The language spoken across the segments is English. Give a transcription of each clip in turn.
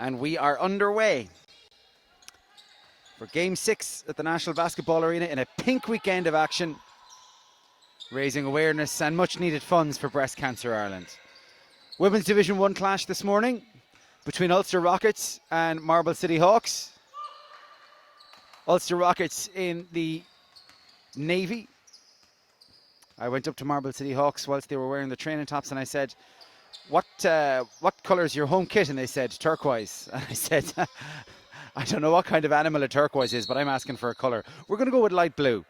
And we are underway for Game 6 at the National Basketball Arena in a pink weekend of action, raising awareness and much needed funds for Breast Cancer Ireland. Women's Division 1 clash this morning between Ulster Rockets and Marble City Hawks. Ulster Rockets in the navy. I went up to Marble City Hawks whilst they were wearing the training tops and I said, what colour is your home kit? And they said, turquoise. And I said, I don't know what kind of animal a turquoise is, but I'm asking for a colour. We're going to go with light blue.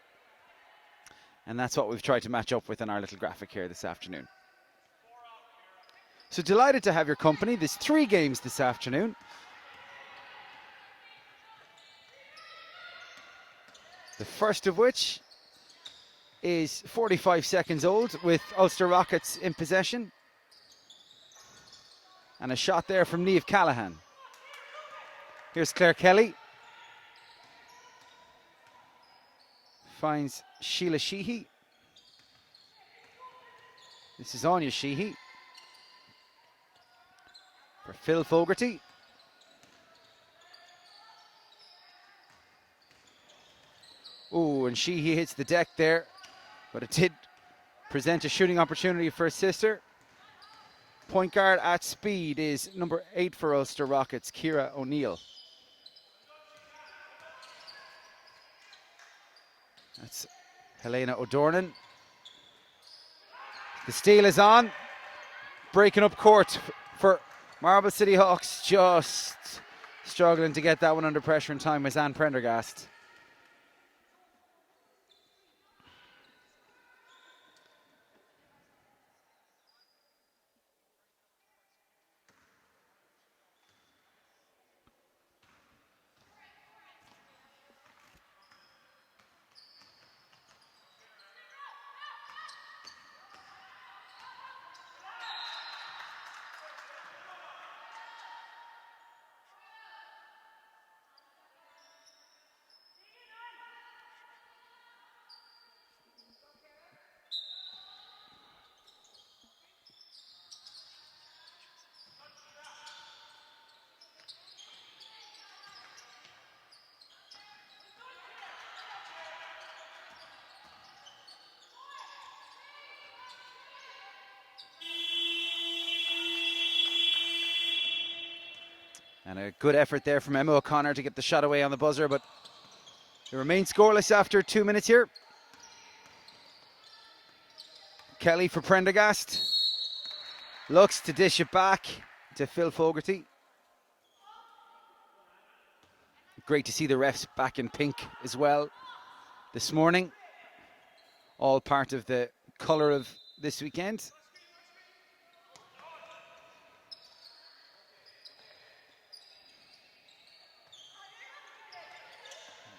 And that's what we've tried to match up with in our little graphic here this afternoon. So delighted to have your company. There's 3 games this afternoon. The first of which is 45 seconds old with Ulster Rockets in possession. And a shot there from Niamh Callahan. Here's Claire Kelly. Finds Sheila Sheehy. This is Anya Sheehy. For Phil Fogarty. Oh, and Sheehy hits the deck there. But it did present a shooting opportunity for his sister. Point guard at speed is number 8 for Ulster Rockets, Ciara O'Neill. That's Helena O'Dornan. The steal is on. Breaking up court for Marble City Hawks. Just struggling to get that one under pressure in time was Anne Prendergast. And a good effort there from Emma O'Connor to get the shot away on the buzzer, but it remains scoreless after 2 minutes here. Kelly for Prendergast. Looks to dish it back to Phil Fogarty. Great to see the refs back in pink as well this morning. All part of the colour of this weekend.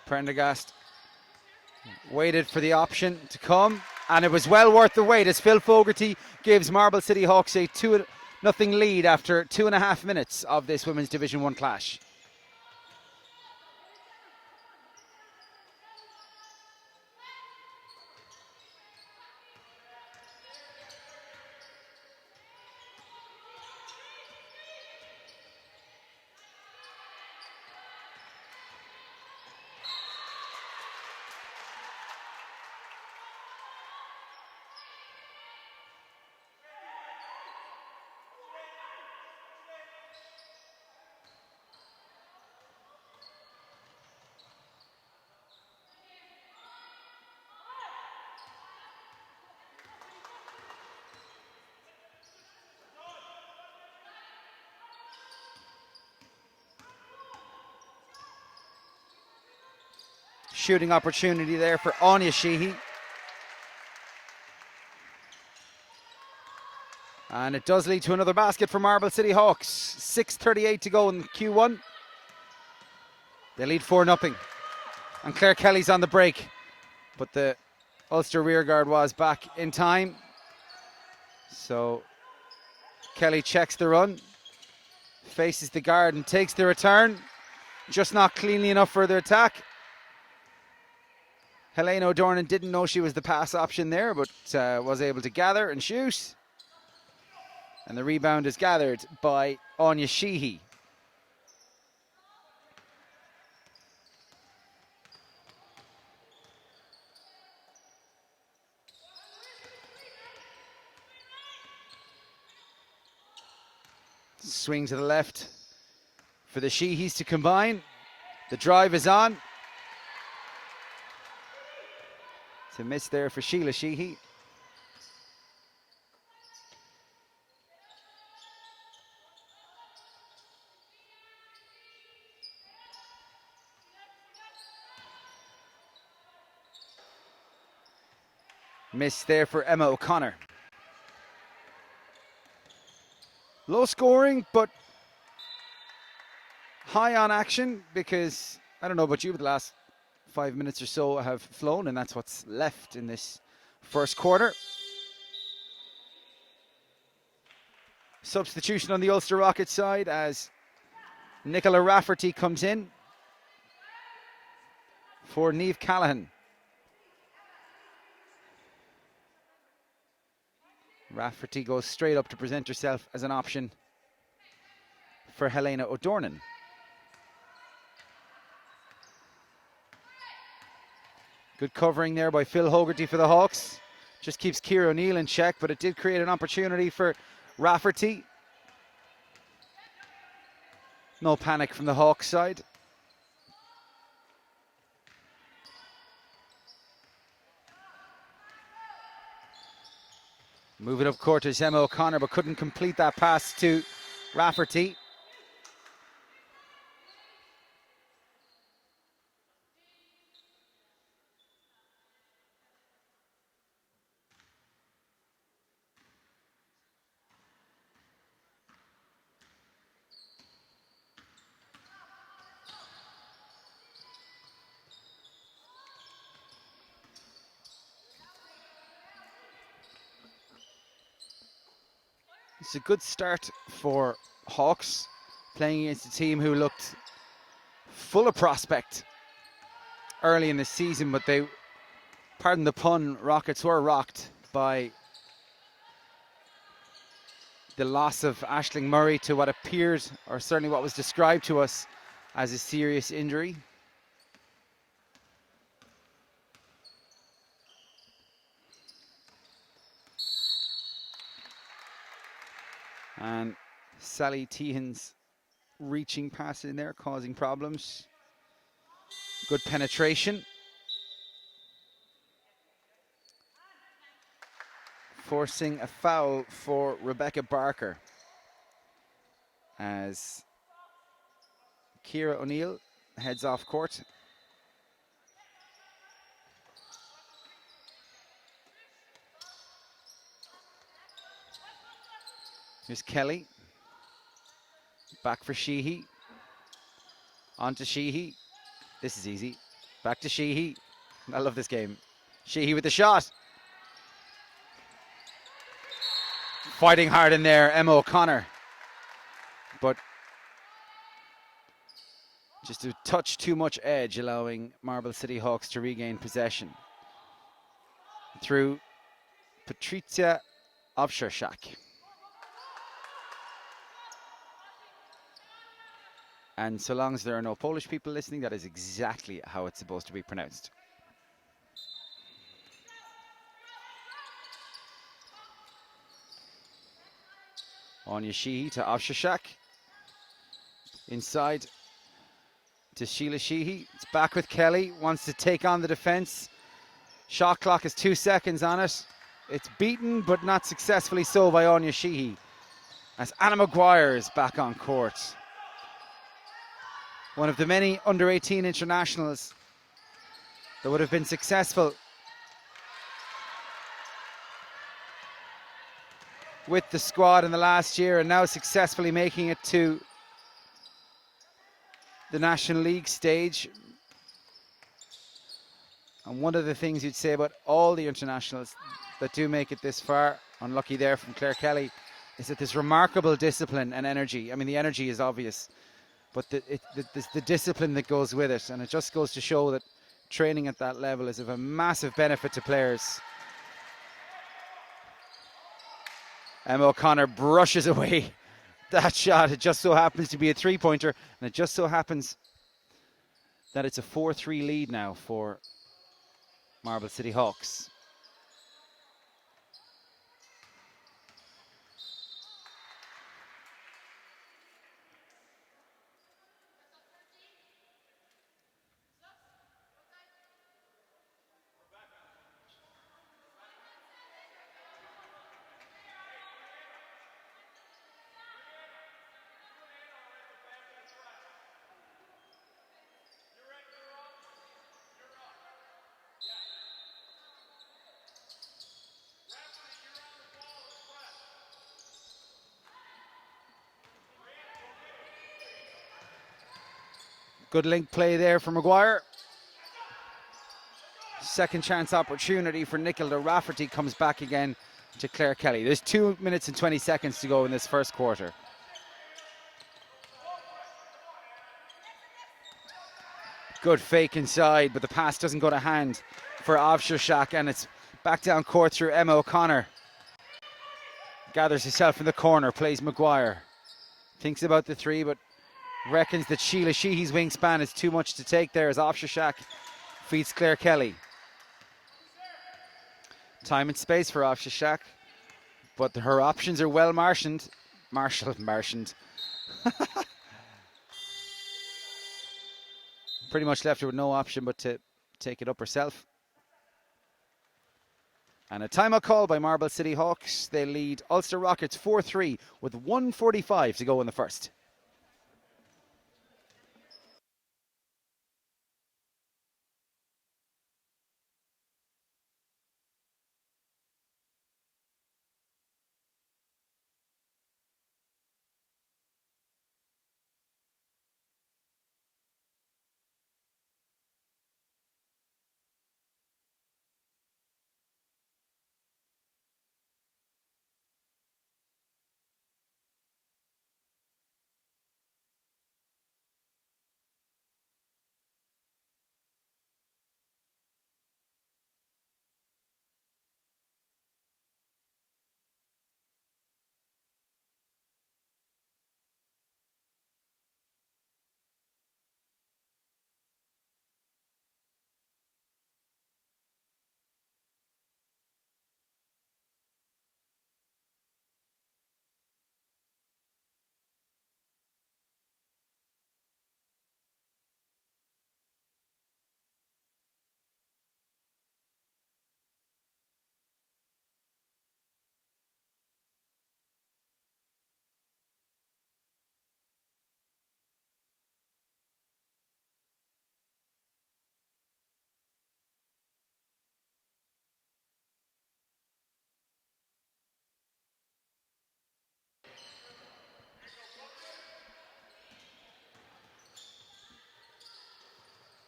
Prendergast waited for the option to come, and it was well worth the wait as Phil Fogarty gives Marble City Hawks a 2-0 lead after 2.5 minutes of this Women's Division 1 clash. Shooting opportunity there for Anya Sheehy. And it does lead to another basket for Marble City Hawks. 6:38 to go in Q1. They lead 4-0. And Claire Kelly's on the break. But the Ulster rearguard was back in time. So Kelly checks the run. Faces the guard and takes the return. Just not cleanly enough for the attack. Helena O'Dornan didn't know she was the pass option there, but was able to gather and shoot. And the rebound is gathered by Anya Sheehy. Swing to the left for the Sheehies to combine. The drive is on. It's a miss there for Sheila Sheehy. Miss there for Emma O'Connor. Low scoring, but high on action, because I don't know about you, but the last 5 minutes or so have flown, and that's what's left in this first quarter. Substitution on the Ulster Rockets side as Nicola Rafferty comes in for Niamh Callahan. Rafferty goes straight up to present herself as an option for Helena O'Dornan. Good covering there by Phil Hogarty for the Hawks. Just keeps Ciara O'Neill in check, but it did create an opportunity for Rafferty. No panic from the Hawks side. Moving up court is Emma O'Connor, but couldn't complete that pass to Rafferty. It's a good start for Hawks, playing against a team who looked full of prospect early in the season, but they, pardon the pun, Rockets were rocked by the loss of Aisling Murray to what appeared, or certainly what was described to us, as a serious injury. And Sally Tehan's reaching pass in there, causing problems. Good penetration. Forcing a foul for Rebecca Barker, as Ciara O'Neill heads off court. Here's Kelly. Back for Sheehy. On to Sheehy. This is easy. Back to Sheehy. I love this game. Sheehy with the shot. Fighting hard in there, Emma O'Connor. But just a touch too much edge, allowing Marble City Hawks to regain possession. Through Patricia Owczarczak. And so long as there are no Polish people listening, that is exactly how it's supposed to be pronounced. Anya Sheehy to Owczarczak. Inside to Sheila Sheehy. It's back with Kelly. Wants to take on the defense. Shot clock is 2 seconds on it. It's beaten, but not successfully so by Anya Sheehy, as Anna Maguire is back on court. One of the many under-18 internationals that would have been successful with the squad in the last year, and now successfully making it to the National League stage. And one of the things you'd say about all the internationals that do make it this far, unlucky there from Claire Kelly, is that there's remarkable discipline and energy. I mean, the energy is obvious, but the discipline that goes with it. And it just goes to show that training at that level is of a massive benefit to players. Emma O'Connor brushes away that shot. It just so happens to be a three-pointer, and it just so happens that it's a 4-3 lead now for Marble City Hawks. Good link play there for Maguire. Second chance opportunity for Nicola Rafferty comes back again to Claire Kelly. There's 2 minutes and 20 seconds to go in this first quarter. Good fake inside, but the pass doesn't go to hand for Ovshershak, and it's back down court through Emma O'Connor. Gathers herself in the corner, plays Maguire. Thinks about the three, but reckons that Sheila Sheehy's wingspan is too much to take there as Ovshershak feeds Claire Kelly. Time and space for Ovshershak, but her options are well marshaled. Pretty much left her with no option but to take it up herself. And a timeout call by Marble City Hawks. They lead Ulster Rockets 4-3 with 1:45 to go in the first.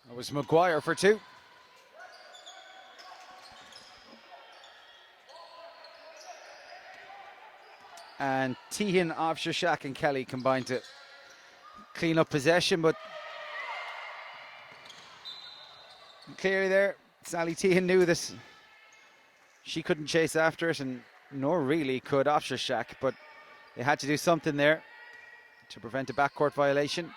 It was Maguire for two. And Tehan, Ovshershak and Kelly combined to clean up possession, but clearly there, Sally Tehan knew this. She couldn't chase after it, and nor really could Ovshershak, but they had to do something there to prevent a backcourt violation.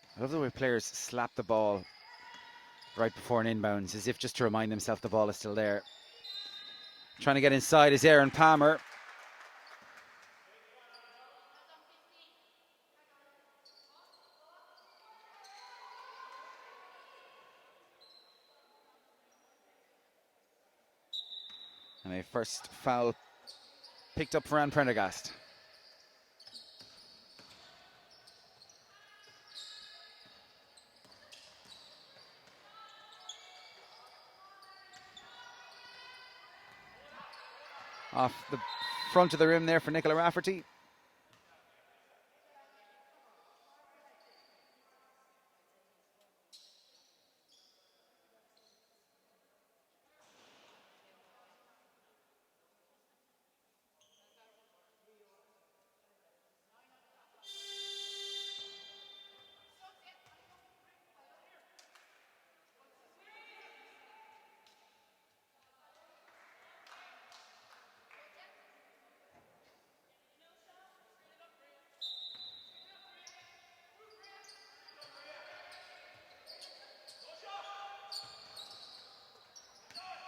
I love the way players slap the ball right before an inbounds, as if just to remind themselves the ball is still there. Trying to get inside is Erin Palmer. And a first foul picked up for Anne Prendergast. Off the front of the rim there for Nicola Rafferty.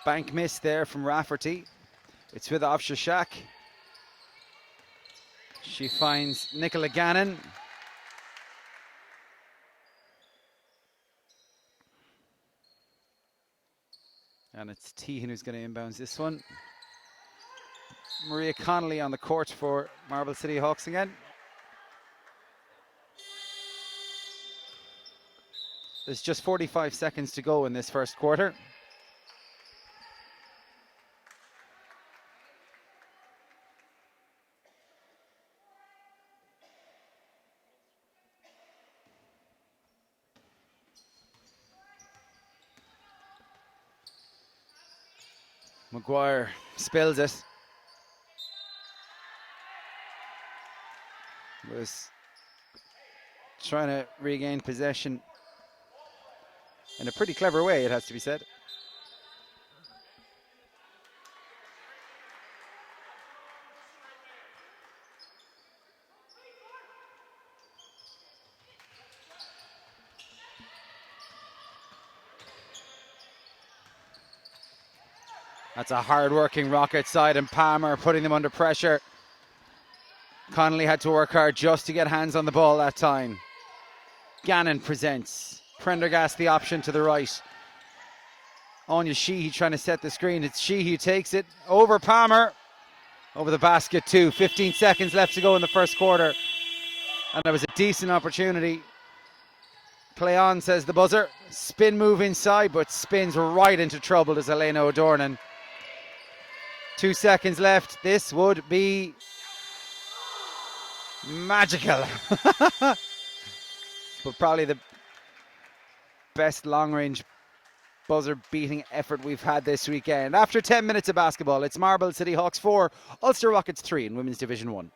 Bank miss there from Rafferty. It's with Ovshershak. She finds Nicola Gannon. And it's Tehan who's going to inbounds this one. Maria Connolly on the court for Marble City Hawks again. There's just 45 seconds to go in this first quarter. Maguire spills it. Was trying to regain possession in a pretty clever way, it has to be said. That's a hard-working Rocket side, and Palmer putting them under pressure. Connolly had to work hard just to get hands on the ball that time. Gannon presents. Prendergast the option to the right. Anya Sheehy trying to set the screen. It's Sheehy who takes it over Palmer. Over the basket too. 15 seconds left to go in the first quarter. And there was a decent opportunity. Play on, says the buzzer. Spin move inside, but spins right into trouble, does Elena O'Dornan. 2 seconds left. This would be magical. But probably the best long-range buzzer-beating effort we've had this weekend. After 10 minutes of basketball, it's Marble City Hawks 4, Ulster Rockets 3 in Women's Division 1.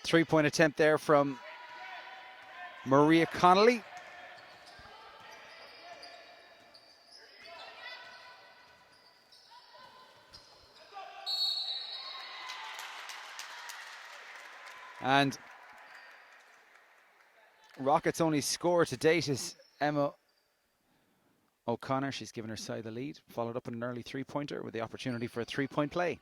Three-point attempt there from Maria Connolly. And Rockets' only score to date is Emma O'Connor. She's given her side the lead, followed up with an early three-pointer with the opportunity for a three-point play.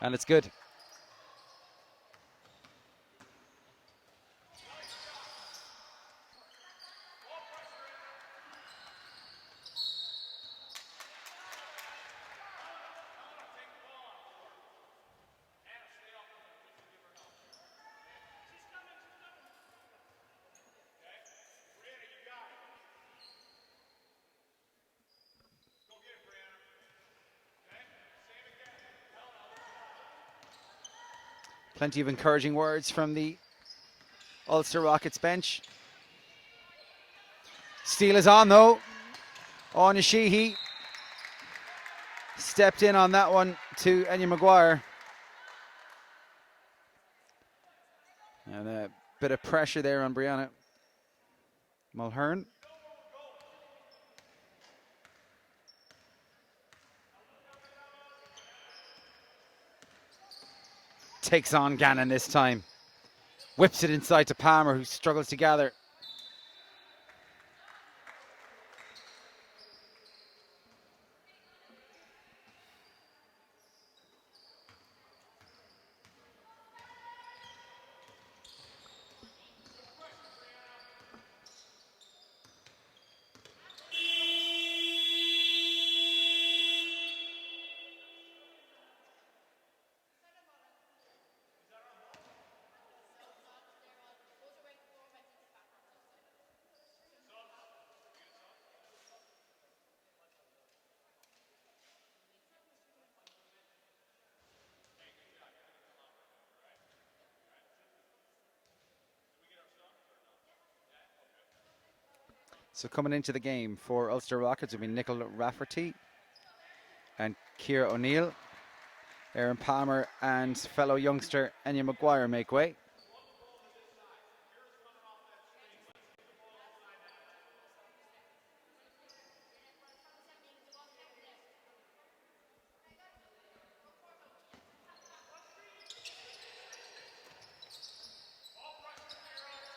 And it's good. Plenty of encouraging words from the Ulster Rockets bench. Steal is on though. Anya Sheehy stepped in on that one to Enya Maguire. And a bit of pressure there on Brianna Mulhern. takes on Gannon this time. Whips it inside to Palmer, who struggles to gather. So coming into the game for Ulster Rockets will be Nicola Rafferty and Ciara O'Neill. Aaron Palmer and fellow youngster Enya Maguire make way.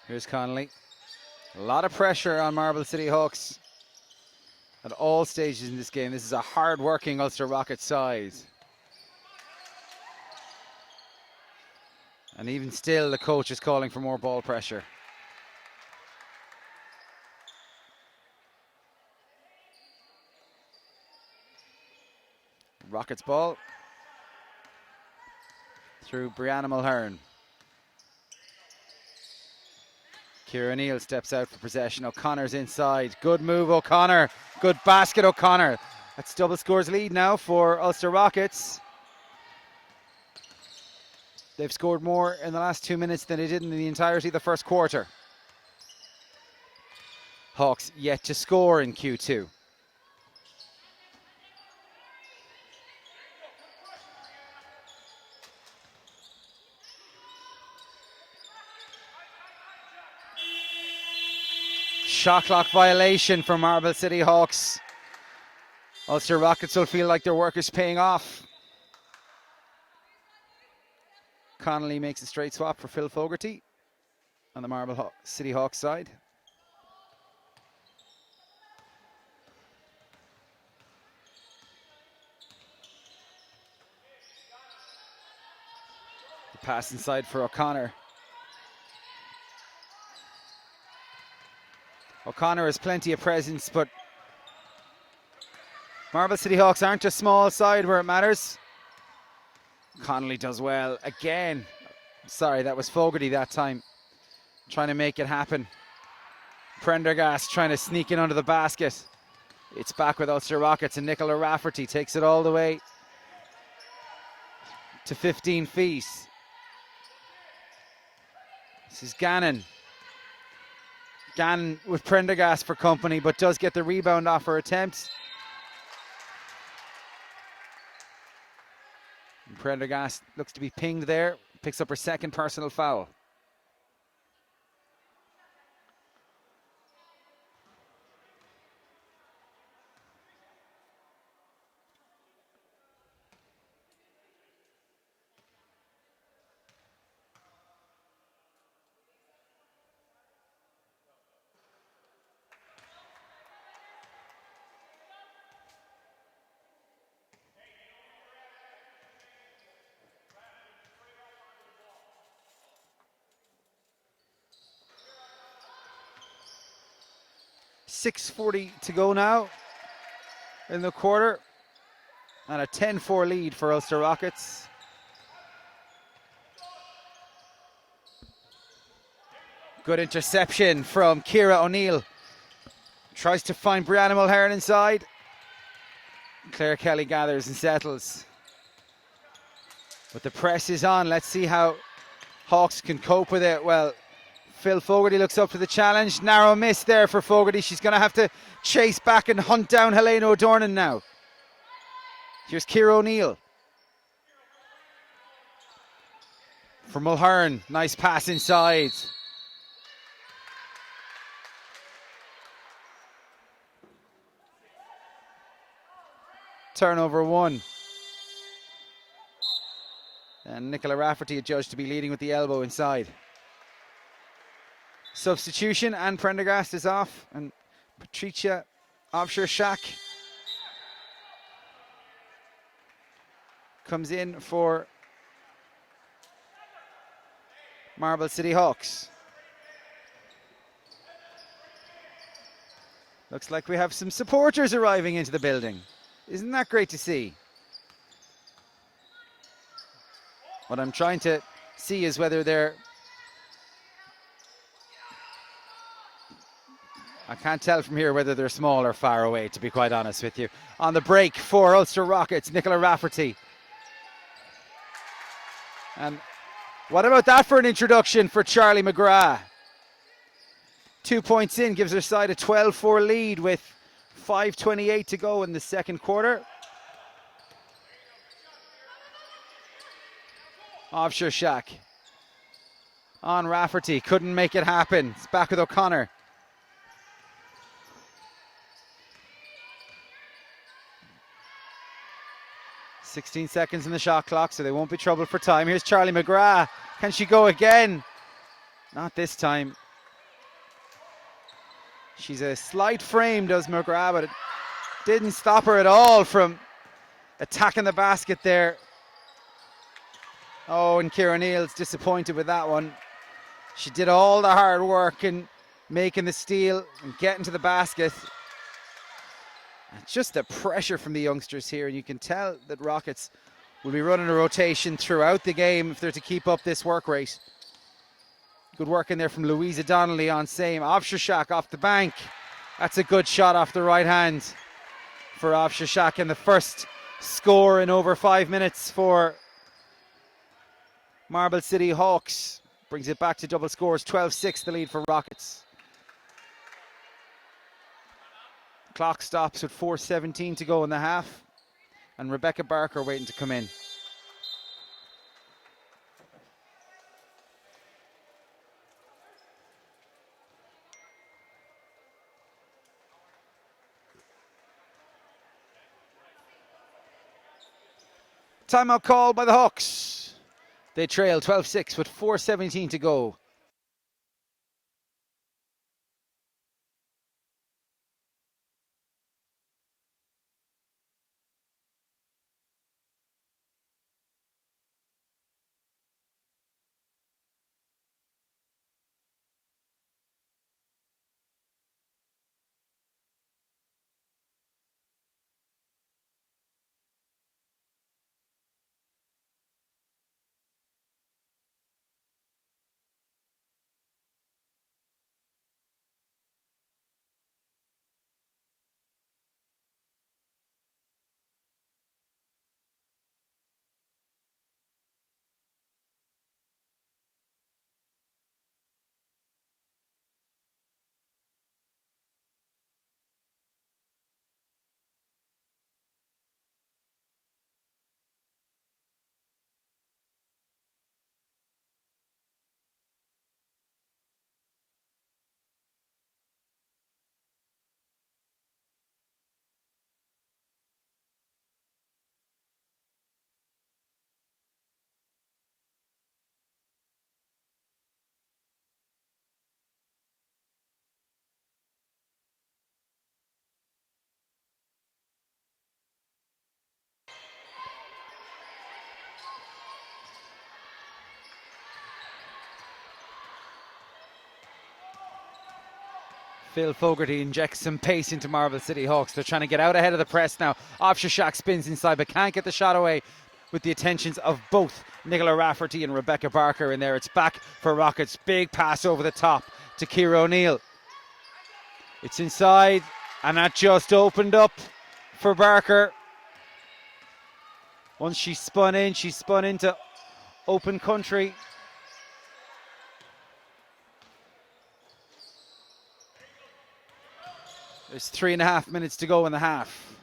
Here's Connolly. A lot of pressure on Marble City Hawks at all stages in this game. This is a hard-working Ulster Rockets side. And even still, the coach is calling for more ball pressure. Rockets ball through Brianna Mulhern. Ciara O'Neill steps out for possession. O'Connor's inside. Good move, O'Connor. Good basket, O'Connor. That's double scores lead now for Ulster Rockets. They've scored more in the last 2 minutes than they did in the entirety of the first quarter. Hawks yet to score in Q2. Shot clock violation for Marble City Hawks. Ulster Rockets will feel like their work is paying off. Connolly makes a straight swap for Phil Fogarty on the Marble City Hawks side. The pass inside for O'Connor. O'Connor has plenty of presence, but Marble City Hawks aren't a small side where it matters. Connolly does well again. Sorry, that was Fogarty that time, trying to make it happen. Prendergast trying to sneak in under the basket. It's back with Ulster Rockets, and Nicola Rafferty takes it all the way to 15 feet. This is Gannon. Gannon with Prendergast for company, but does get the rebound off her attempt. And Prendergast looks to be pinged there, picks up her second personal foul. .640 to go now in the quarter, and a 10-4 lead for Ulster Rockets. Good interception from Ciara O'Neill. Tries to find Brianna Mulhern inside. Claire Kelly gathers and settles. But the press is on. Let's see how Hawks can cope with it. Well, Phil Fogarty looks up to the challenge. Narrow miss there for Fogarty. She's going to have to chase back and hunt down Helena O'Dornan now. Here's Ciara O'Neill. For Mulhern. Nice pass inside. Turnover one. And Nicola Rafferty adjudged to be leading with the elbow inside. Substitution, and Prendergast is off, and Patricia Ovsher-Shack comes in for Marble City Hawks. Looks like we have some supporters arriving into the building. Isn't that great to see? What I'm trying to see is whether they're... I can't tell from here whether they're small or far away, to be quite honest with you. On the break for Ulster Rockets, Nicola Rafferty. And what about that for an introduction for Charlie McGrath? 2 points in, gives her side a 12-4 lead with 5:28 to go in the second quarter. Ovsher-Shack on Rafferty, couldn't make it happen. It's back with O'Connor. .16 seconds in the shot clock, so they won't be troubled for time. Here's Charlie McGrath. Can she go again? Not this time. She's a slight frame, does McGrath, but it didn't stop her at all from attacking the basket there. Oh, and Ciara Neal's disappointed with that one. She did all the hard work in making the steal and getting to the basket. It's just the pressure from the youngsters here, and you can tell that Rockets will be running a rotation throughout the game if they're to keep up this work rate. Good work in there from Louisa Donnelly on same. Ovsher-Shack off the bank. That's a good shot off the right hand for Ovsher-Shack, and the first score in over 5 minutes for Marble City Hawks. Brings it back to double scores, 12-6 the lead for Rockets. Clock stops with 4:17 to go in the half, and Rebecca Barker waiting to come in. Timeout call by the Hawks. They trail 12-6 with 4:17 to go. Phil Fogarty injects some pace into Marble City Hawks. They're trying to get out ahead of the press now. Ovsher-Shack spins inside but can't get the shot away with the attentions of both Nicola Rafferty and Rebecca Barker in there. It's back for Rockets. Big pass over the top to Ciara O'Neill. It's inside, and that just opened up for Barker. Once she spun into open country. There's 3.5 minutes to go in the half.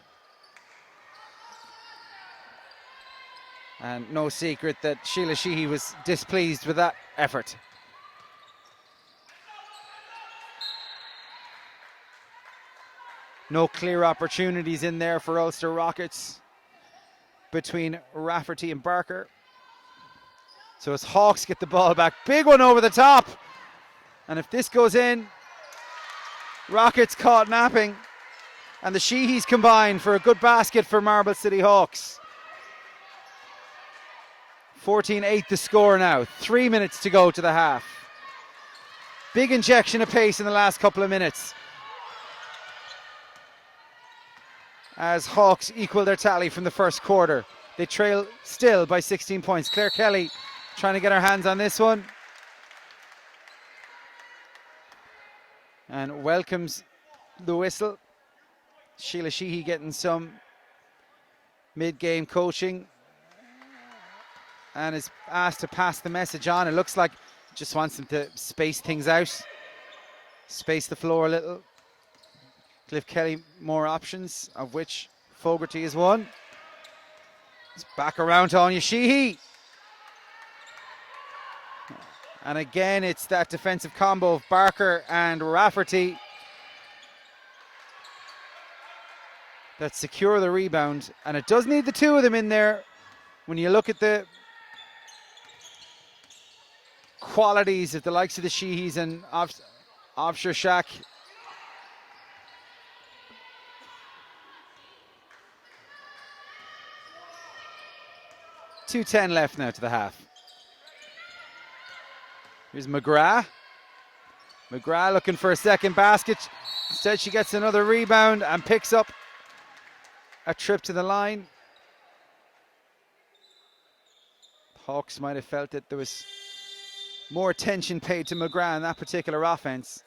And no secret that Sheila Sheehy was displeased with that effort. No clear opportunities in there for Ulster Rockets between Rafferty and Barker. So as Hawks get the ball back, big one over the top. And if this goes in, Rockets caught napping. And the Sheehies combine for a good basket for Marble City Hawks. 14-8 the score now. 3 minutes to go to the half. Big injection of pace in the last couple of minutes, as Hawks equal their tally from the first quarter. They trail still by 16 points. Claire Kelly trying to get her hands on this one. And welcomes the whistle. Sheila Sheehy getting some mid-game coaching and is asked to pass the message on. It looks like just wants them to space things out, space the floor a little. Cliff Kelly more options, of which Fogarty is one. It's back around to Anya Sheehy. And again, it's that defensive combo of Barker and Rafferty that secure the rebound. And it does need the two of them in there. When you look at the qualities of the likes of the Sheehies and Offshore Shack, .210 left now to the half. Here's McGrath. McGrath looking for a second basket. Instead, she gets another rebound and picks up a trip to the line. Hawks might have felt that there was more attention paid to McGrath in that particular offense.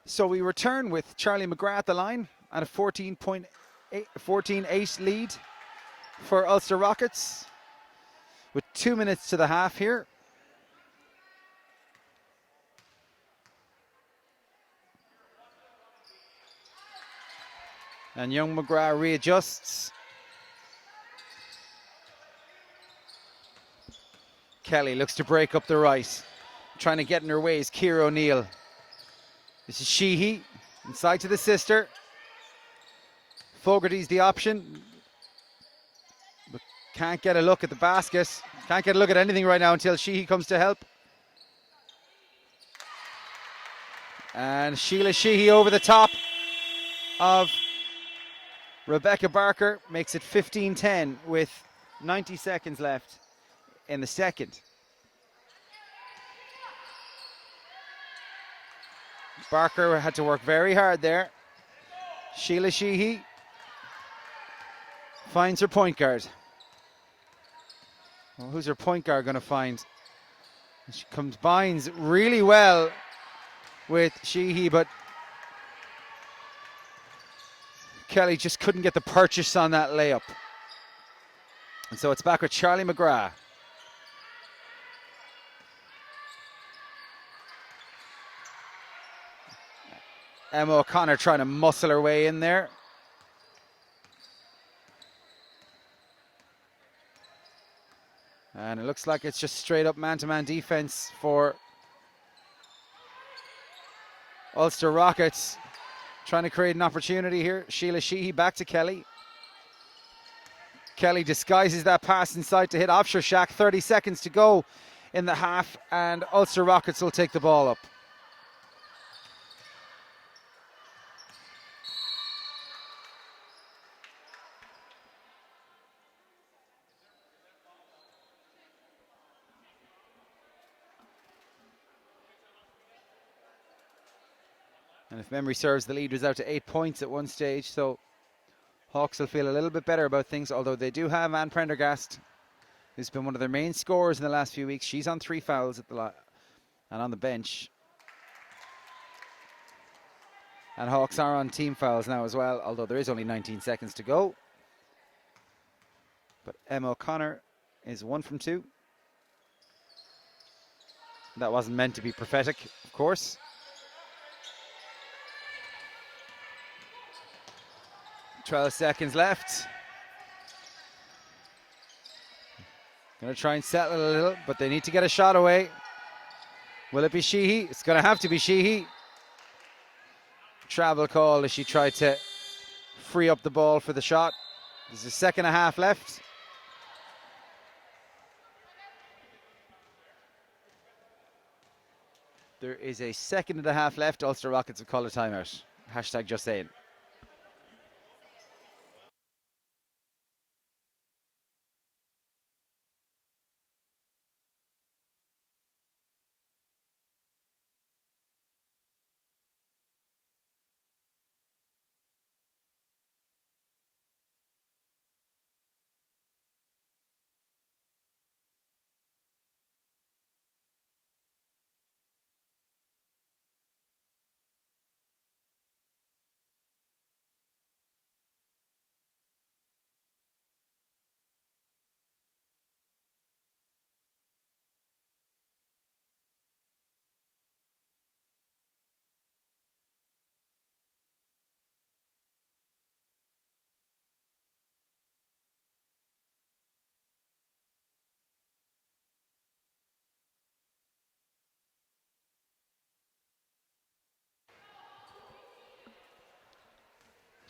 So we return with Charlie McGrath at the line and a 14-8 lead for Ulster Rockets with 2 minutes to the half here. And young McGrath readjusts. Kelly looks to break up the right. Trying to get in her way is Ciara O'Neill. This is Sheehy, inside to the sister. Fogarty's the option. But can't get a look at the basket. Can't get a look at anything right now until Sheehy comes to help. And Sheila Sheehy over the top of Rebecca Barker makes it 15-10 with 90 seconds left in the second. Barker had to work very hard there. Sheila Sheehy finds her point guard. Well, who's her point guard going to find? She combines really well with Sheehy, but Kelly just couldn't get the purchase on that layup. And so it's back with Charlie McGrath. Emma O'Connor trying to muscle her way in there. And it looks like it's just straight up man-to-man defense for Ulster Rockets. Trying to create an opportunity here. Sheila Sheehy back to Kelly. Kelly disguises that pass inside to hit Offshore Shack. 30 seconds to go in the half, and Ulster Rockets will take the ball up. And if memory serves, the lead was out to 8 points at one stage, so Hawks will feel a little bit better about things, although they do have Anne Prendergast, who's been one of their main scorers in the last few weeks. She's on 3 fouls at the and on the bench. And Hawks are on team fouls now as well, although there is only 19 seconds to go. But Emma O'Connor is 1 from 2. That wasn't meant to be prophetic, of course. "12 seconds left. Going to try and settle it a little, but they need to get a shot away. Will it be Sheehy? It's going to have to be Sheehy. Travel call as she tried to free up the ball for the shot. There's a second and a half left. There is a second and a half left. Ulster Rockets have called a timeout. Hashtag just saying.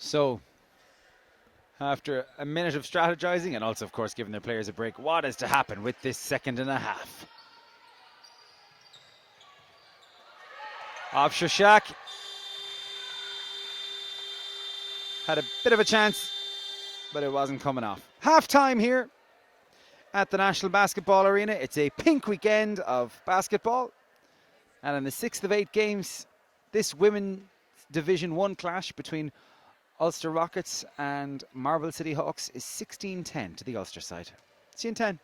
So, after a minute of strategizing and also, of course, giving their players a break, what is to happen with this second and a half? Offshore Shack had a bit of a chance, but it wasn't coming off. Half time here at the National Basketball Arena. It's a pink weekend of basketball. And in the 6th of 8 games, this Women's Division 1 clash between Ulster Rockets and Marble City Hawks is 16-10 to the Ulster side. See you in 10.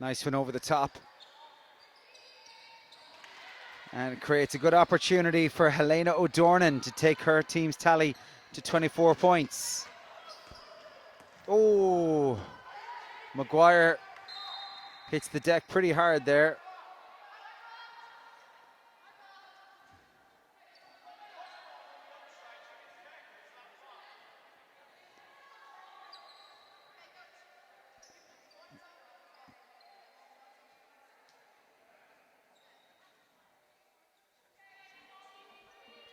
Nice one over the top. And it creates a good opportunity for Helena O'Dornan to take her team's tally to 24 points. Oh, Maguire hits the deck pretty hard there.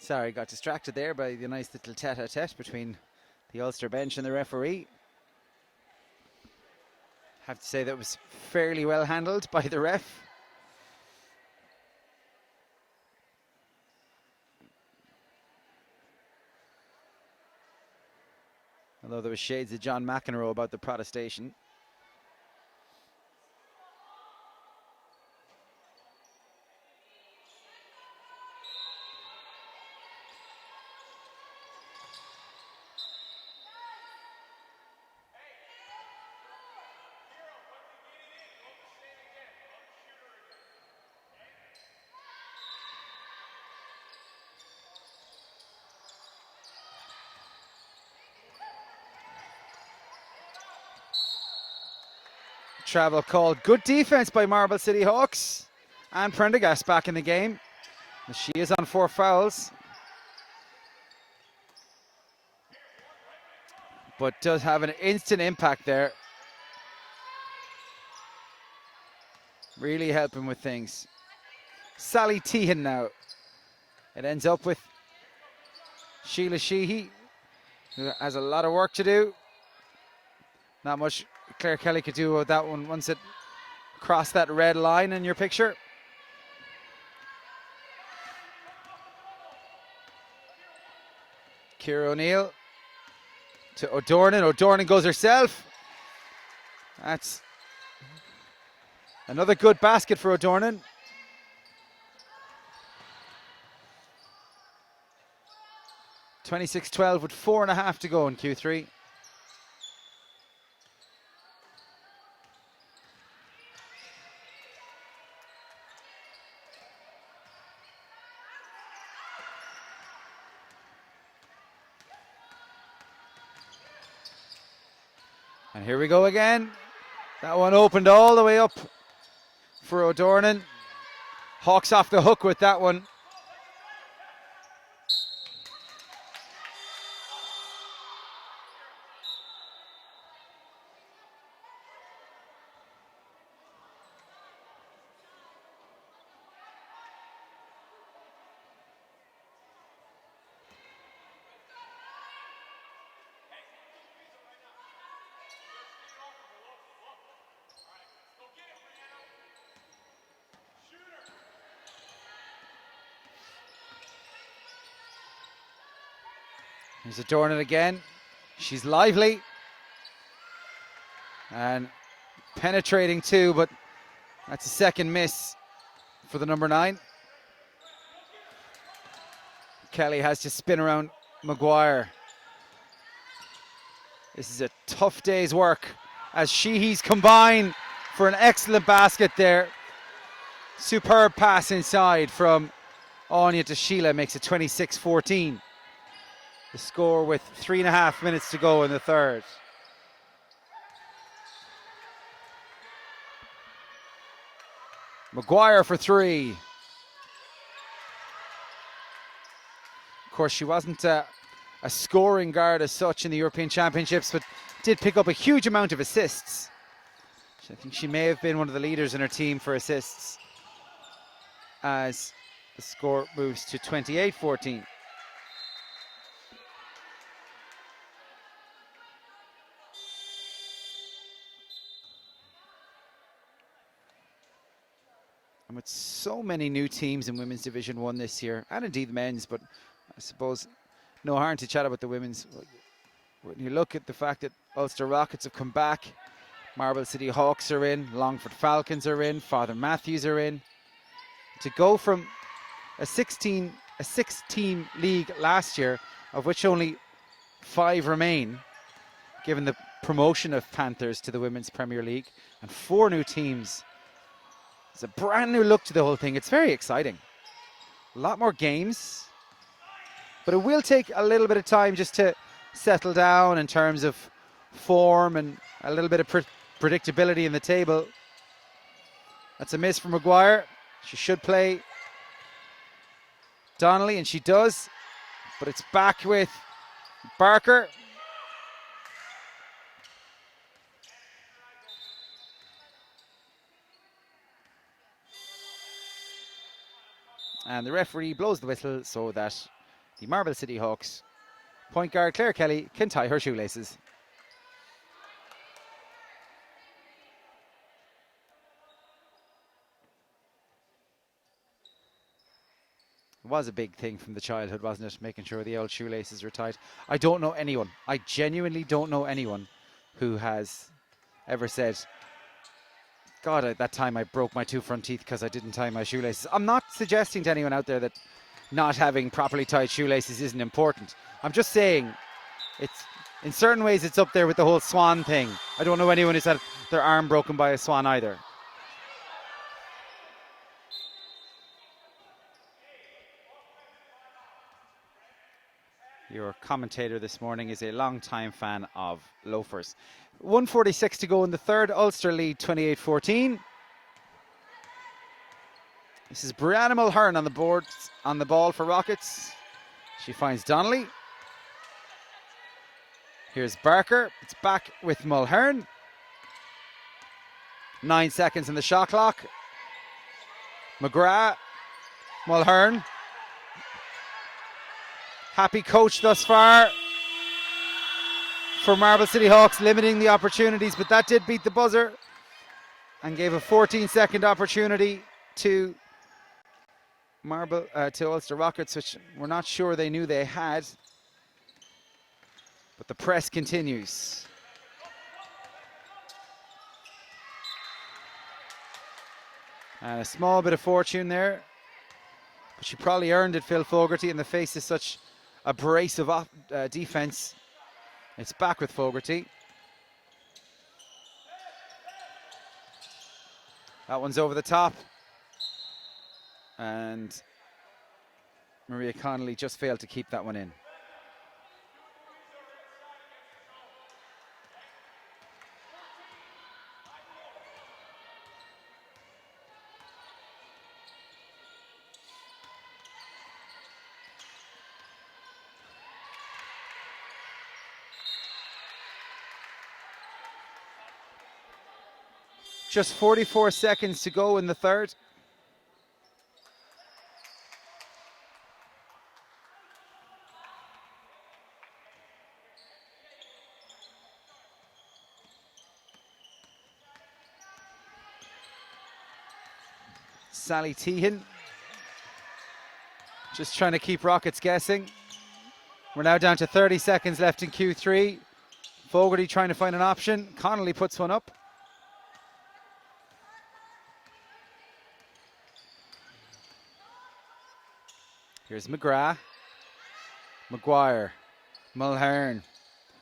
Sorry, got distracted there by the nice little tete-a-tete between the Ulster bench and the referee. Have to say that was fairly well handled by the ref. Although there was shades of John McEnroe about the protestation. Travel called. Good defense by Marble City Hawks. And Prendergast back in the game. She is on 4 fouls. But does have an instant impact there. Really helping with things. Sally Tehan now. It ends up with Sheila Sheehy, who has a lot of work to do. Not much Claire Kelly could do with that one once it crossed that red line in your picture. Ciara O'Neill to O'Dornan. O'Dornan goes herself. That's another good basket for O'Dornan. (26-12) with 4.5 to go in Q3. And here we go again. That one opened all the way up for O'Dornan. Hawks off the hook with that one. Here's O'Dornan again. She's lively and penetrating too, but that's a second miss for the number 9. Kelly has to spin around Maguire. This is a tough day's work as Sheehy's combine for an excellent basket there. Superb pass inside from Anya to Sheila makes it 26-14. The score with 3.5 minutes to go in the third. Maguire for 3. Of course, she wasn't a scoring guard as such in the European Championships, but did pick up a huge amount of assists. I think she may have been one of the leaders in her team for assists as the score moves to 28-14. And with so many new teams in Women's Division 1 this year, and indeed men's, but I suppose no harm to chat about the women's. When you look at the fact that Ulster Rockets have come back, Marble City Hawks are in, Longford Falcons are in, Father Mathews are in. To go from a 6-team league last year, of which only 5 remain, given the promotion of Panthers to the Women's Premier League, and 4 new teams It's a brand new look to the whole thing. It's very exciting. A lot more games. But it will take a little bit of time just to settle down in terms of form and a little bit of predictability in the table. That's a miss from Maguire. She should play Donnelly, and she does. But it's back with Barker. And the referee blows the whistle so that the Marble City Hawks point guard Claire Kelly can tie her shoelaces. It was a big thing from the childhood, wasn't it? Making sure the old shoelaces were tight. I don't know anyone. I genuinely don't know anyone who has ever said, God, at that time I broke my 2 front teeth because I didn't tie my shoelaces. I'm not suggesting to anyone out there that not having properly tied shoelaces isn't important. I'm just saying it's, in certain ways, it's up there with the whole swan thing. I don't know anyone who's had their arm broken by a swan either. Your commentator this morning is a long-time fan of loafers. 1:46 to go in the third. Ulster lead 28-14. This is Brianna Mulhern on the board, on the ball for Rockets. She finds Donnelly. Here's Barker. It's back with Mulhern. 9 seconds in the shot clock. McGrath. Mulhern. Happy coach thus far for Marble City Hawks, limiting the opportunities, but that did beat the buzzer and gave a 14-second opportunity to to Ulster Rockets, which we're not sure they knew they had. But the press continues. And a small bit of fortune there, but she probably earned it, Phil Fogarty, in the face of such abrasive defense. It's back with Fogarty. That one's over the top. And Maria Connolly just failed to keep that one in. Just 44 seconds to go in the third. Sally Tehan just trying to keep Rockets guessing. We're now down to 30 seconds left in Q3. Fogarty trying to find an option. Connolly puts one up. Here's McGrath. Maguire. Mulhern.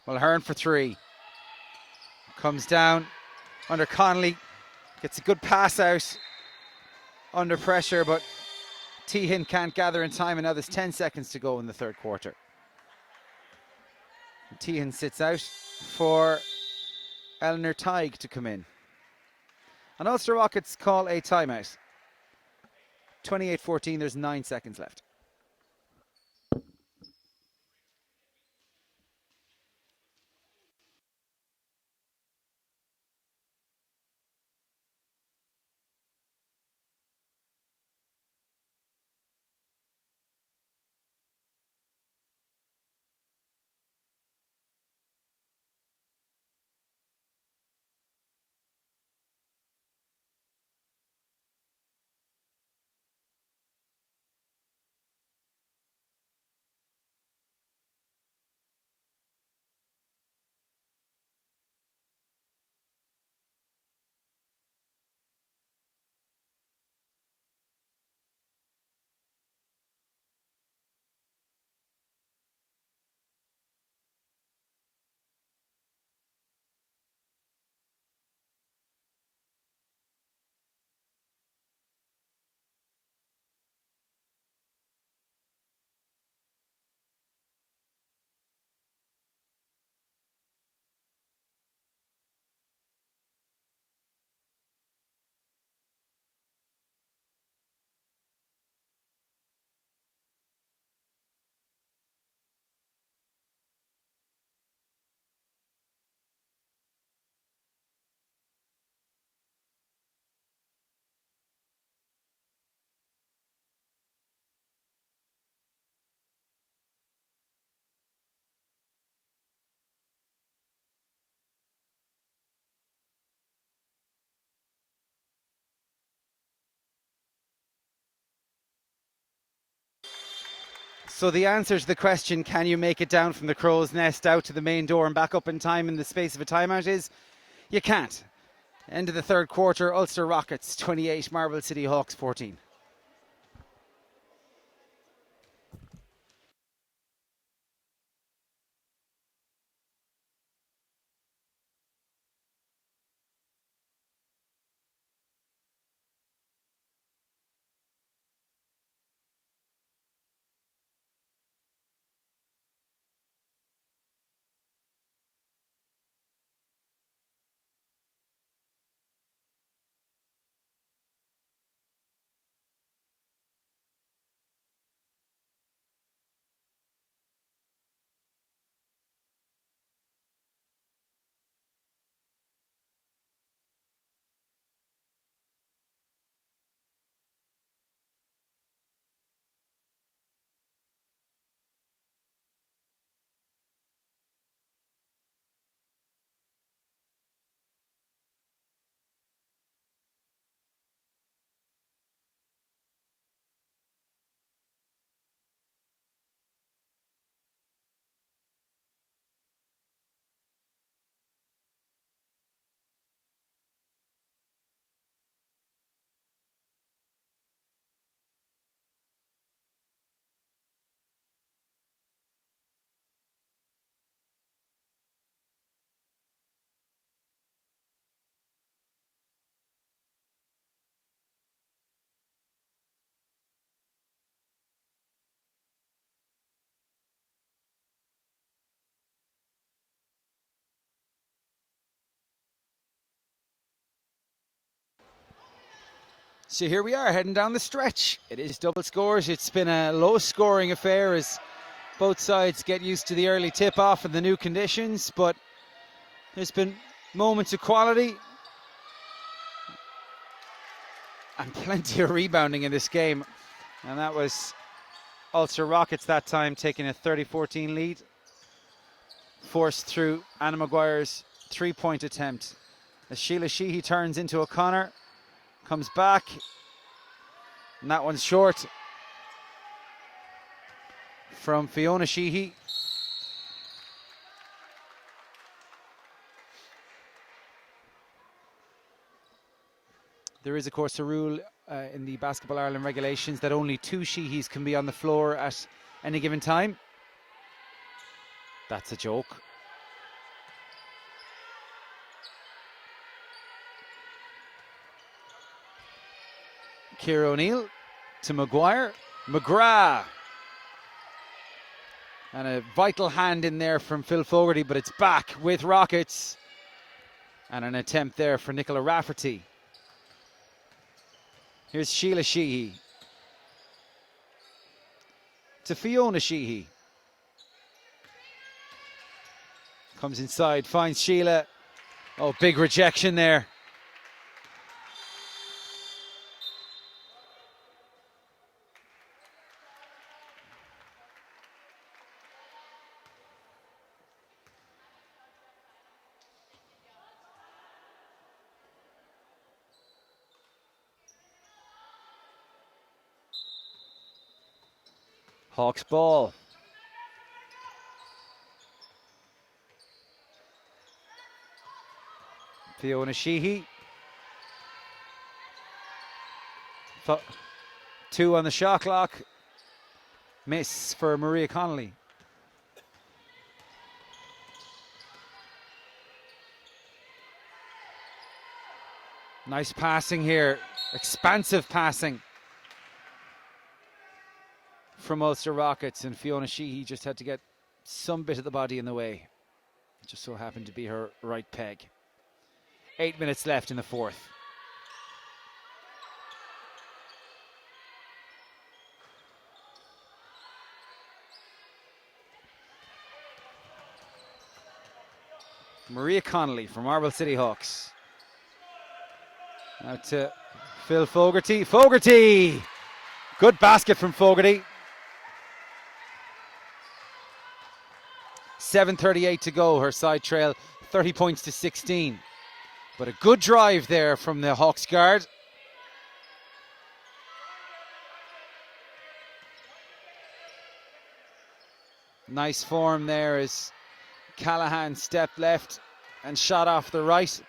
Mulhern for three. Comes down under Connolly. Gets a good pass out under pressure, but Tehan can't gather in time, and now there's 10 seconds to go in the third quarter. Tehan sits out for Eleanor Tighe to come in. And Ulster Rockets call a timeout. 28-14, there's 9 seconds left. So the answer to the question, can you make it down from the crow's nest out to the main door and back up in time in the space of a timeout, is you can't. End of the third quarter, Ulster Rockets 28, Marble City Hawks 14. So here we are heading down the stretch. It is double scores. It's been a low scoring affair as both sides get used to the early tip off and the new conditions, but there's been moments of quality and plenty of rebounding in this game. And that was Ulster Rockets that time taking a 30-14 lead, forced through Anna Maguire's 3-point attempt. As Sheila Sheehy turns into O'Connor, comes back, and that one's short from Fiona Sheehy. There is, of course, a rule in the Basketball Ireland regulations that only 2 Sheehys can be on the floor at any given time. That's a joke. Ciara O'Neill to Maguire. McGrath. And a vital hand in there from Phil Fogarty, but it's back with Rockets. And an attempt there for Nicola Rafferty. Here's Sheila Sheehy to Fiona Sheehy. Comes inside, finds Sheila. Oh, big rejection there. Hawks ball. Fiona Sheehy. 2 on the shot clock. Miss for Maria Connolly. Nice passing here. Expansive passing from Ulster Rockets, and Fiona Sheehy just had to get some bit of the body in the way. It just so happened to be her right peg. 8 minutes left in the fourth. Maria Connolly from Marble City Hawks. Now to Phil Fogarty. Fogarty! Good basket from Fogarty. 7:38 to go. Her side trail 30 points to 16. But a good drive there from the Hawks guard. Nice form there as Callahan stepped left and shot off the right.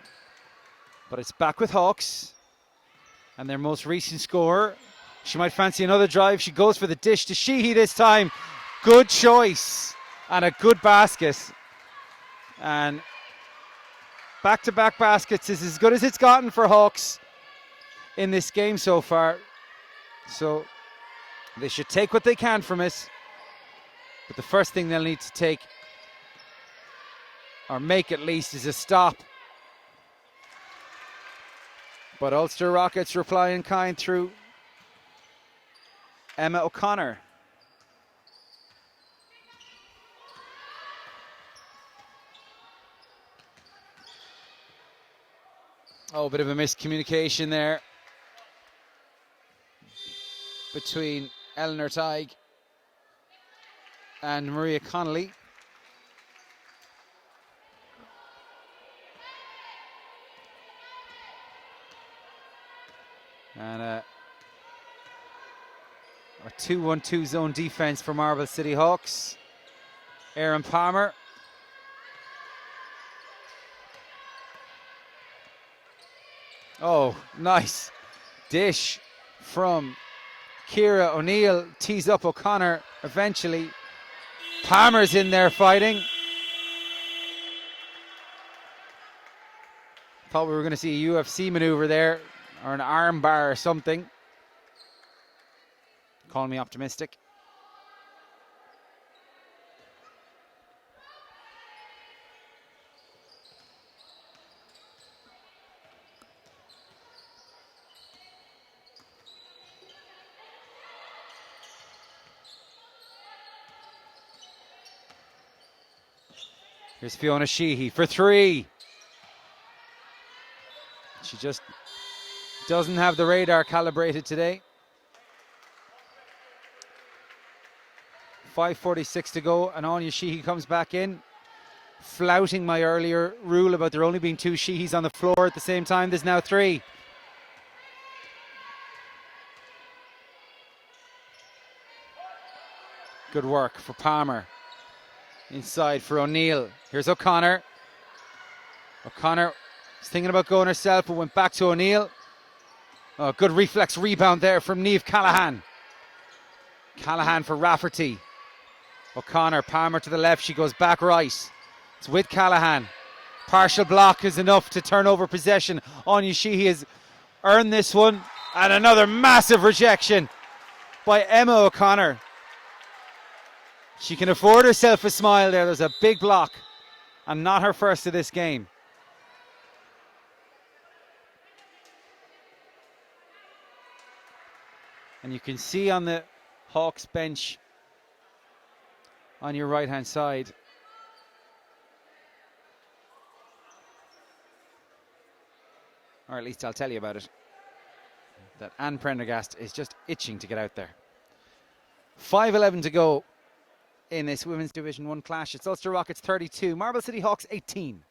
But it's back with Hawks. And their most recent scorer. She might fancy another drive. She goes for the dish to Sheehy this time. Good choice. And a good basket. And back-to-back baskets is as good as it's gotten for Hawks in this game so far. So they should take what they can from it. But the first thing they'll need to take, or make at least, is a stop. But Ulster Rockets reply in kind through Emma O'Connor. Oh, a bit of a miscommunication there between Eleanor Tighe and Maria Connolly. And a 2-1-2 zone defense for Marble City Hawks. Erin Palmer. Oh, nice dish from Ciara O'Neill. Tees up O'Connor eventually. Palmer's in there fighting. Thought we were going to see a UFC maneuver there, or an arm bar or something. Call me optimistic. Here's Fiona Sheehy for three. She just doesn't have the radar calibrated today. 5:46 to go, and Anya Sheehy comes back in, flouting my earlier rule about there only being two Sheehys on the floor at the same time. There's now three. Good work for Palmer. Inside for O'Neill. Here's O'Connor. O'Connor was thinking about going herself, but went back to O'Neill. Oh, good reflex rebound there from Niamh Callahan. Callahan for Rafferty. O'Connor, Palmer to the left. She goes back right. It's with Callahan. Partial block is enough to turn over possession. Anya Sheehy has earned this one. And another massive rejection by Emma O'Connor. She can afford herself a smile there. There's a big block, and not her first of this game. And you can see on the Hawks bench on your right hand side, or at least I'll tell you about it, that Anne Prendergast is just itching to get out there. 5:11 to go in this Women's Division 1 clash. It's Ulster Rockets 32, Marble City Hawks 18.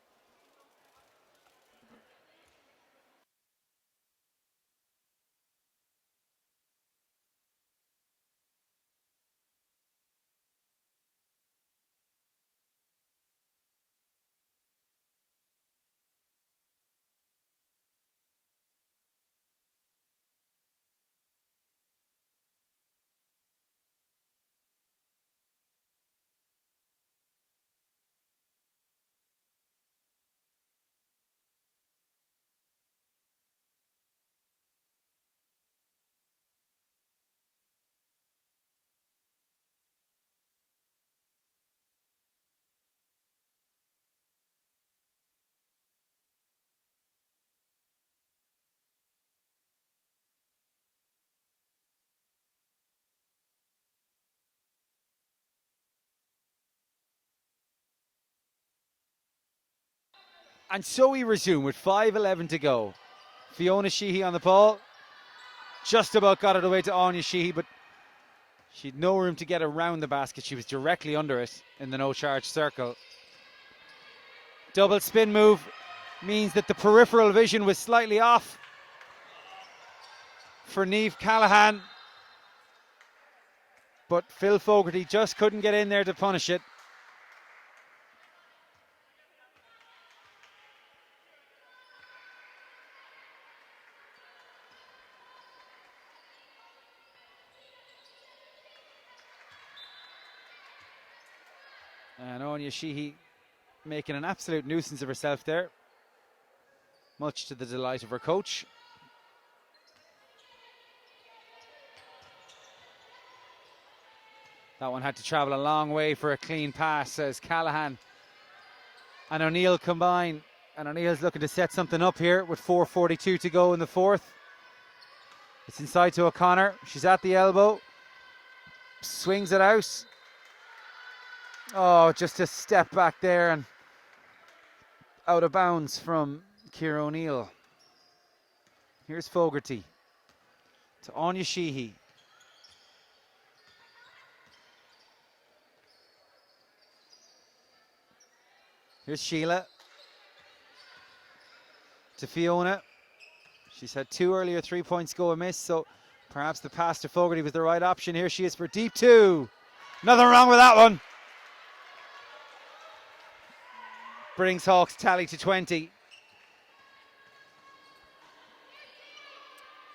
And so we resume with 5:11 to go. Fiona Sheehy on the ball. Just about got it away to Anya Sheehy, but she had no room to get around the basket. She was directly under it in the no-charge circle. Double spin move means that the peripheral vision was slightly off for Niamh Callahan. but Phil Fogarty just couldn't get in there to punish it. And Anya Sheehy making an absolute nuisance of herself there, much to the delight of her coach. That one had to travel a long way for a clean pass as Callahan and O'Neill combine. And O'Neill's looking to set something up here with 4:42 to go in the fourth. It's inside to O'Connor. She's at the elbow. Swings it out. Oh, just a step back there and out of bounds from Ciara O'Neill. Here's Fogarty to Anya Sheehy. Here's Sheila to Fiona. She's had 2 earlier 3 points go amiss, so perhaps the pass to Fogarty was the right option. Here she is for deep 2. Nothing wrong with that one. Brings Hawks tally to 20.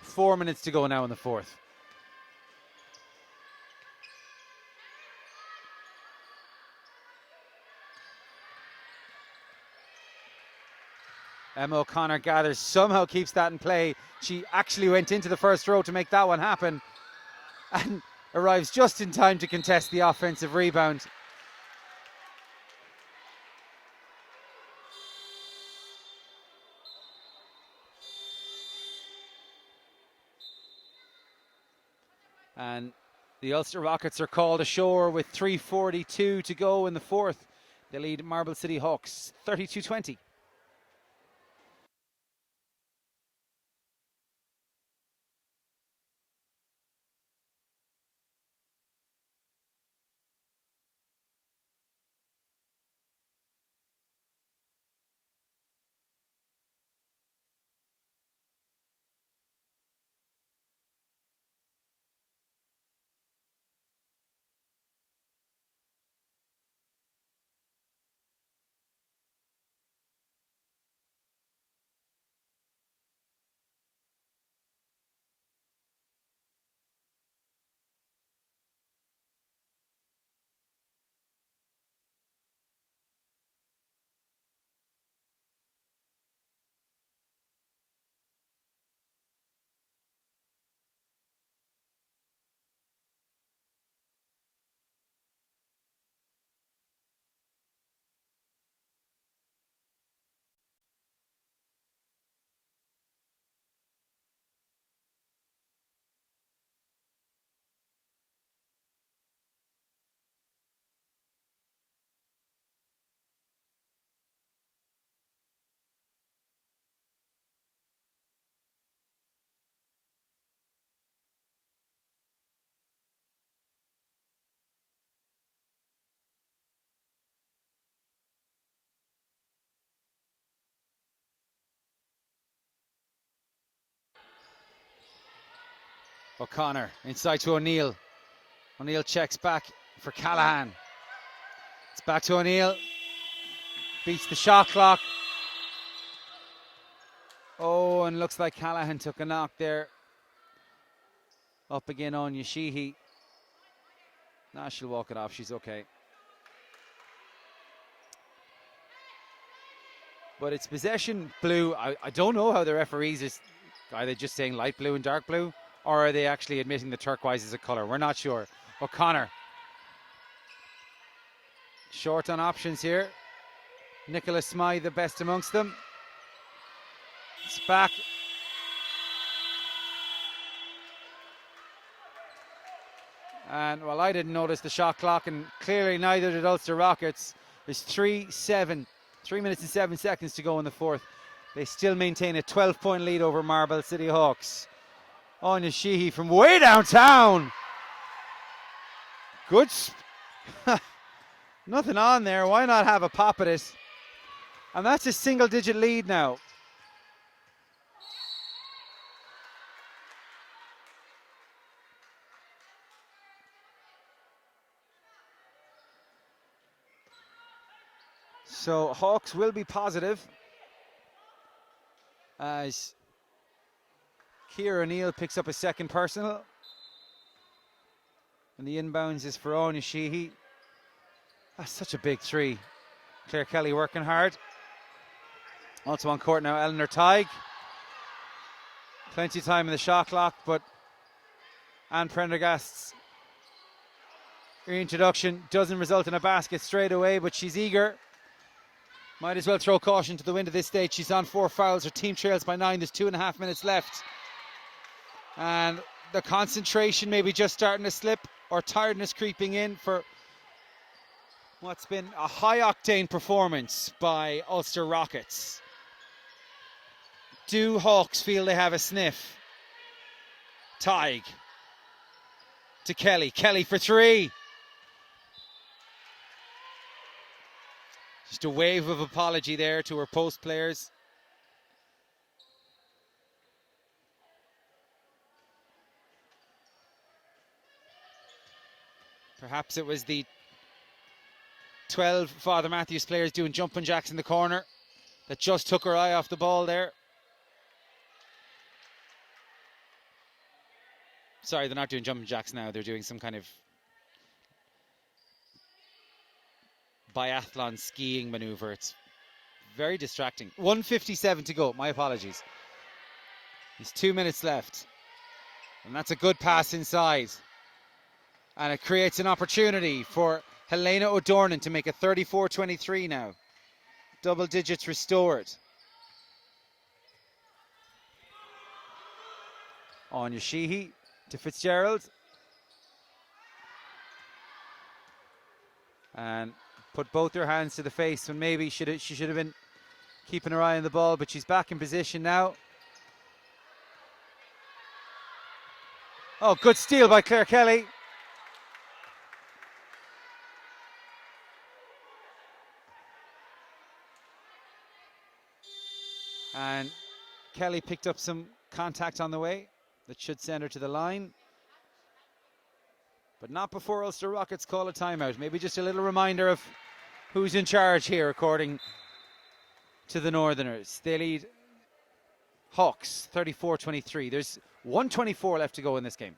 4 minutes to go now in the fourth. Emma O'Connor gathers, somehow keeps that in play. She actually went into the first row to make that one happen and arrives just in time to contest the offensive rebound. And the Ulster Rockets are called ashore with 3:42 to go in the fourth. They lead Marble City Hawks 32-20. O'Connor inside to O'Neill. O'Neill checks back for Callahan. It's back to O'Neill. Beats the shot clock. Oh, and looks like Callahan took a knock there. Up again on Sheehy. Nah, she'll walk it off. She's okay. But it's possession blue. I don't know how the referees is. Are they just saying light blue and dark blue? Or are they actually admitting the turquoise is a colour? We're not sure. O'Connor. Short on options here. Nicholas Smythe, the best amongst them. It's back. And well, I didn't notice the shot clock, and clearly neither did Ulster Rockets. There's 3 minutes and 7 seconds to go in the fourth. They still maintain a 12-point lead over Marble City Hawks. Anya Sheehy from way downtown. Good. Nothing on there. Why not have a pop at it? And that's a single-digit lead now. So Hawks will be positive as Ciara O'Neill picks up a second personal. And the inbounds is for Anya Sheehy. That's such a big three. Claire Kelly working hard. Also on court now, Eleanor Tighe. Plenty of time in the shot clock, but Anne Prendergast's reintroduction doesn't result in a basket straight away, but she's eager. Might as well throw caution to the wind at this stage. She's on 4 fouls. Her team trails by 9. There's 2.5 minutes left. And the concentration maybe just starting to slip, or tiredness creeping in for what's been a high-octane performance by Ulster Rockets. Do Hawks feel they have a sniff? Tighe to Kelly. Kelly for 3. Just a wave of apology there to her post players. Perhaps it was the 12 Father Mathews players doing jumping jacks in the corner that just took her eye off the ball there. Sorry, they're not doing jumping jacks now. They're doing some kind of biathlon skiing maneuver. It's very distracting. 1:57 to go. My apologies. There's 2 minutes left. And that's a good pass inside. And it creates an opportunity for Helena O'Dornan to make it 34-23 now. Double digits restored. Anya Sheehy to Fitzgerald. And put both her hands to the face when maybe she should have been keeping her eye on the ball, but she's back in position now. Oh, good steal by Claire Kelly. And Kelly picked up some contact on the way that should send her to the line. But not before Ulster Rockets call a timeout. Maybe just a little reminder of who's in charge here, according to the Northerners. They lead Hawks 34-23. There's 1:24 left to go in this game.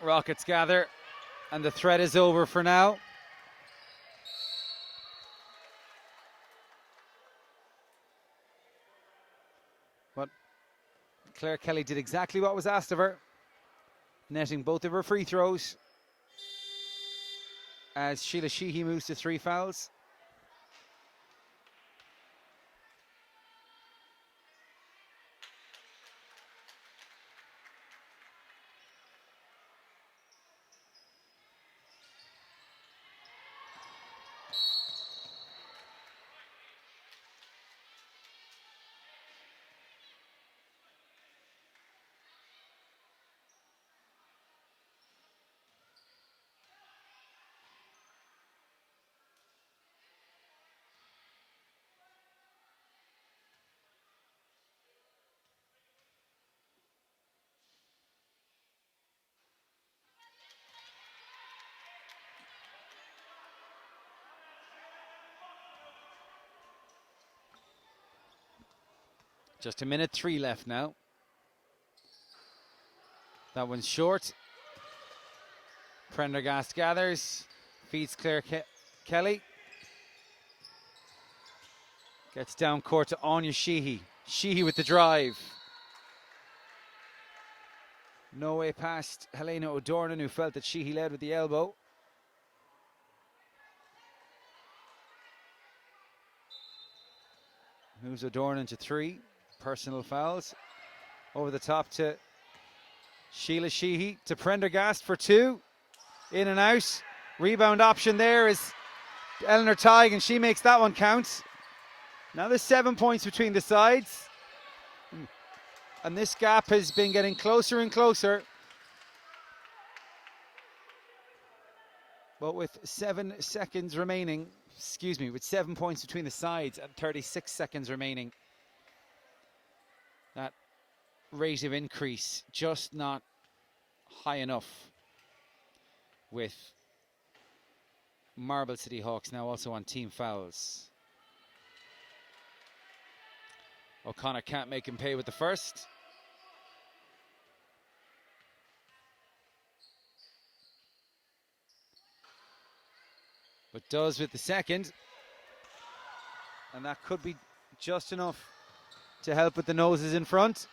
Rockets gather, and the threat is over for now. But Claire Kelly did exactly what was asked of her. netting both of her free throws as Sheila Sheehy moves to 3 fouls. Just a minute 3 left now. That one's short. Prendergast gathers, feeds Claire Kelly. Gets down court to Anya Sheehy. Sheehy with the drive. No way past Helena O'Donovan, who felt that Sheehy led with the elbow. Moves O'Donovan to 3. Personal fouls. Over the top to Sheila Sheehy, to Prendergast for 2. In and out. Rebound option there is Eleanor Tighe, and she makes that one count. Now there's 7 points between the sides. And this gap has been getting closer and closer. But with 7 seconds remaining, with 7 points between the sides and 36 seconds remaining, that rate of increase just not high enough, with Marble City Hawks now also on team fouls. O'Connor can't make him pay with the first. But does with the second. And that could be just enough to help with the noses in front.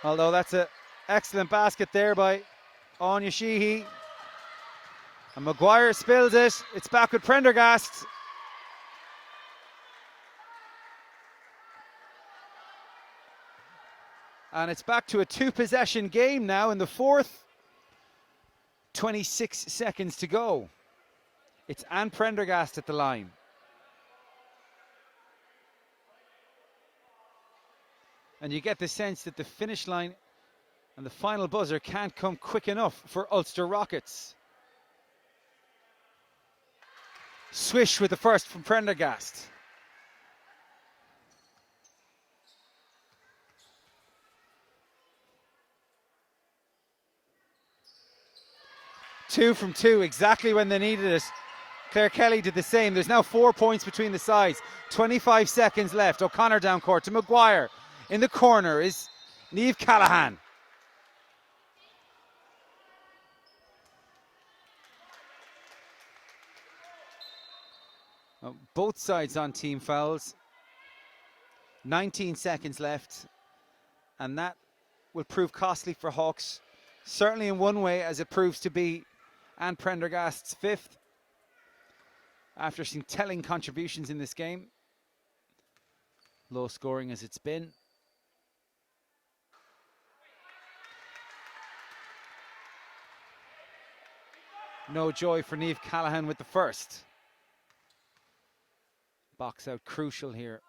Although that's an excellent basket there by Anya Sheehy. And Maguire spills it. It's back with Prendergast. And it's back to a 2-possession game now in the fourth. 26 seconds to go. It's Anne Prendergast at the line. And you get the sense that the finish line and the final buzzer can't come quick enough for Ulster Rockets. Swish with the first from Prendergast. Two from 2, exactly when they needed it. Claire Kelly did the same. There's now 4 points between the sides. 25 seconds left. O'Connor down court to Maguire. In the corner is Niamh Callahan. Both sides on team fouls. 19 seconds left. And that will prove costly for Hawks. Certainly in one way, as it proves to be Anne Prendergast's 5th. After some telling contributions in this game. Low scoring as it's been. No joy for Niamh Callahan with the first. Box out crucial here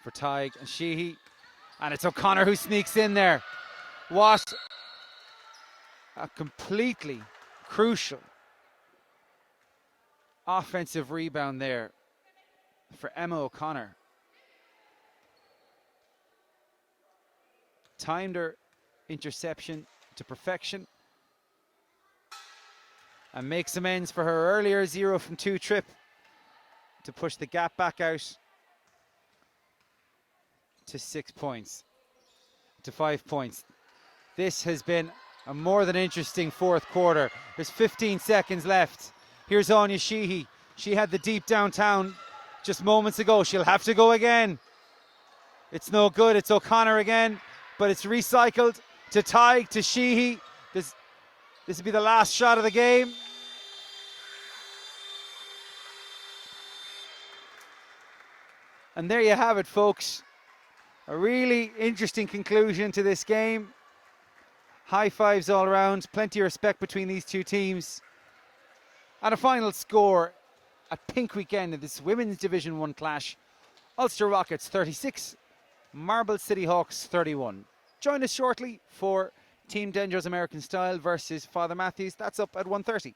for Tighe and Sheehy. And it's O'Connor who sneaks in there. What a completely crucial offensive rebound there for Emma O'Connor. Timed her interception to perfection. And makes amends for her earlier 0 from 2 trip to push the gap back out to 6 points, to 5 points. This has been a more than interesting fourth quarter. There's 15 seconds left. Here's Anya Sheehy. She had the deep downtown just moments ago. She'll have to go again. It's no good. It's O'Connor again, but it's recycled to Tig, to Sheehy. This will be the last shot of the game. And there you have it, folks. A really interesting conclusion to this game. High fives all around. Plenty of respect between these two teams. And a final score, a pink weekend in this Women's Division 1 clash. Ulster Rockets 36, Marble City Hawks 31. Join us shortly for Team Denjoes American Style versus Father Mathews. That's up at 1:30.